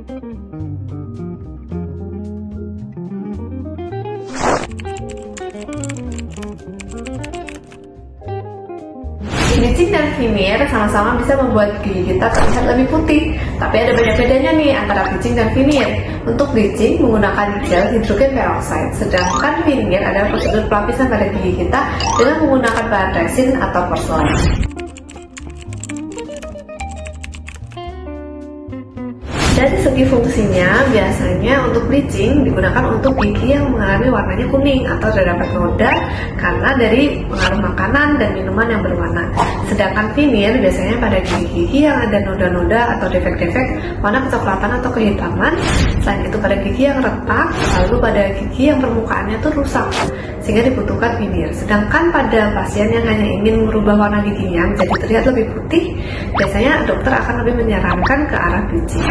Bleaching dan veneer sama-sama bisa membuat gigi kita terlihat lebih putih, tapi ada banyak bedanya nih antara bleaching dan veneer. Untuk bleaching menggunakan gel hidrogen peroxide, sedangkan veneer adalah prosedur pelapisan pada gigi kita dengan menggunakan bahan resin atau porselen. Dari segi fungsinya, biasanya untuk bleaching digunakan untuk gigi yang mengalami warnanya kuning atau terdapat noda karena dari pengaruh makanan dan minuman yang berwarna. Sedangkan veneer biasanya pada gigi-gigi yang ada noda-noda atau defek-defek warna kecoklatan atau kehitaman. Selain itu pada gigi yang retak, lalu pada gigi yang permukaannya tuh rusak, sehingga dibutuhkan veneer. Sedangkan pada pasien yang hanya ingin merubah warna giginya menjadi terlihat lebih putih, biasanya dokter akan lebih menyarankan ke arah bleaching.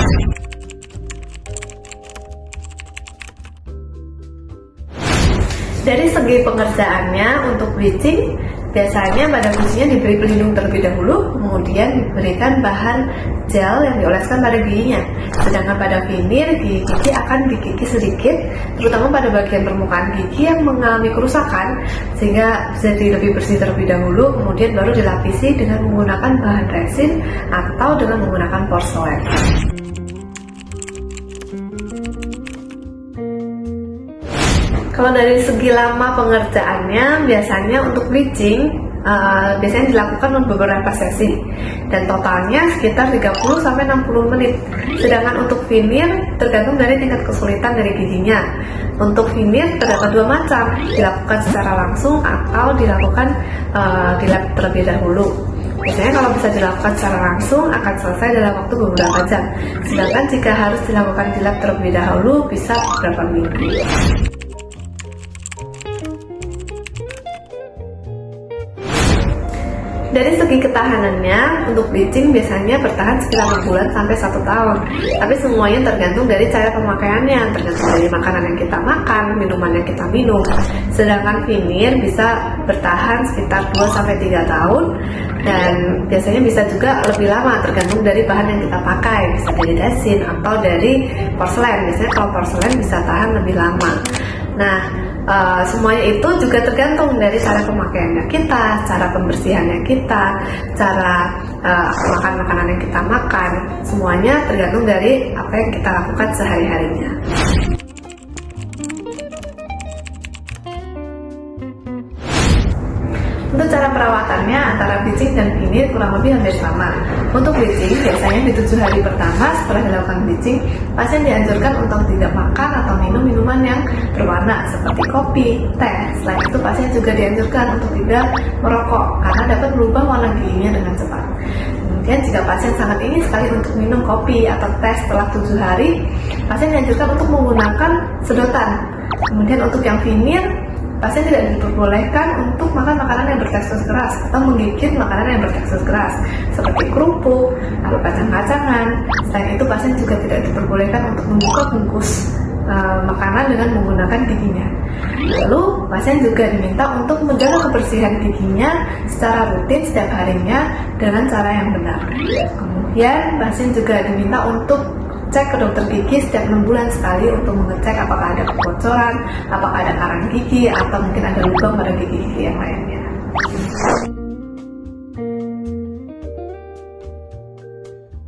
Dari segi pengerjaannya untuk bleaching, biasanya pada kuncinya diberi pelindung terlebih dahulu, kemudian diberikan bahan gel yang dioleskan pada giginya. Sedangkan pada veneer, gigi akan dikikis sedikit, terutama pada bagian permukaan gigi yang mengalami kerusakan, sehingga jadi lebih bersih terlebih dahulu, kemudian baru dilapisi dengan menggunakan bahan resin atau dengan menggunakan porselen. Kalau dari segi lama pengerjaannya, biasanya untuk bleaching biasanya dilakukan beberapa sesi dan totalnya sekitar 30-60 menit. Sedangkan untuk veneer tergantung dari tingkat kesulitan dari giginya. Untuk veneer terdapat dua macam, dilakukan secara langsung atau dilakukan di lab terlebih dahulu. Biasanya kalau bisa dilakukan secara langsung akan selesai dalam waktu beberapa jam. Sedangkan jika harus dilakukan di lab terlebih dahulu bisa beberapa minggu. Dari segi ketahanannya, untuk bleaching biasanya bertahan sekitar 6 bulan sampai 1 tahun. Tapi semuanya tergantung dari cara pemakaiannya, tergantung dari makanan yang kita makan, minuman yang kita minum. Sedangkan veneer bisa bertahan sekitar 2 sampai 3 tahun dan biasanya bisa juga lebih lama tergantung dari bahan yang kita pakai, bisa dari resin atau dari porselen. Biasanya kalau porselen bisa tahan lebih lama. Nah, semuanya itu juga tergantung dari cara pemakaiannya kita, cara pembersihannya kita, cara makan makanan yang kita makan. Semuanya tergantung dari apa yang kita lakukan sehari-harinya. Untuk cara perawatannya antara bleaching dan veneer kurang lebih hampir sama. Untuk bleaching biasanya di 7 hari pertama setelah dilakukan bleaching, pasien dianjurkan untuk tidak makan atau minum minuman yang berwarna seperti kopi, teh. Selain itu pasien juga dianjurkan untuk tidak merokok karena dapat berubah warna giginya dengan cepat. Kemudian jika pasien sangat ingin sekali untuk minum kopi atau teh setelah 7 hari, pasien dianjurkan untuk menggunakan sedotan. Kemudian untuk yang veneer, pasien tidak diperbolehkan untuk makan makanan yang bertekstur keras atau menggigit makanan yang bertekstur keras seperti kerupuk atau kacang-kacangan. Selain itu, pasien juga tidak diperbolehkan untuk membuka bungkus makanan dengan menggunakan giginya. Lalu, pasien juga diminta untuk menjaga kebersihan giginya secara rutin setiap harinya dengan cara yang benar. Kemudian, pasien juga diminta untuk cek ke dokter gigi setiap 6 bulan sekali untuk mengecek apakah ada kebocoran, apakah ada karang gigi, atau mungkin ada lubang pada gigi-gigi yang lainnya.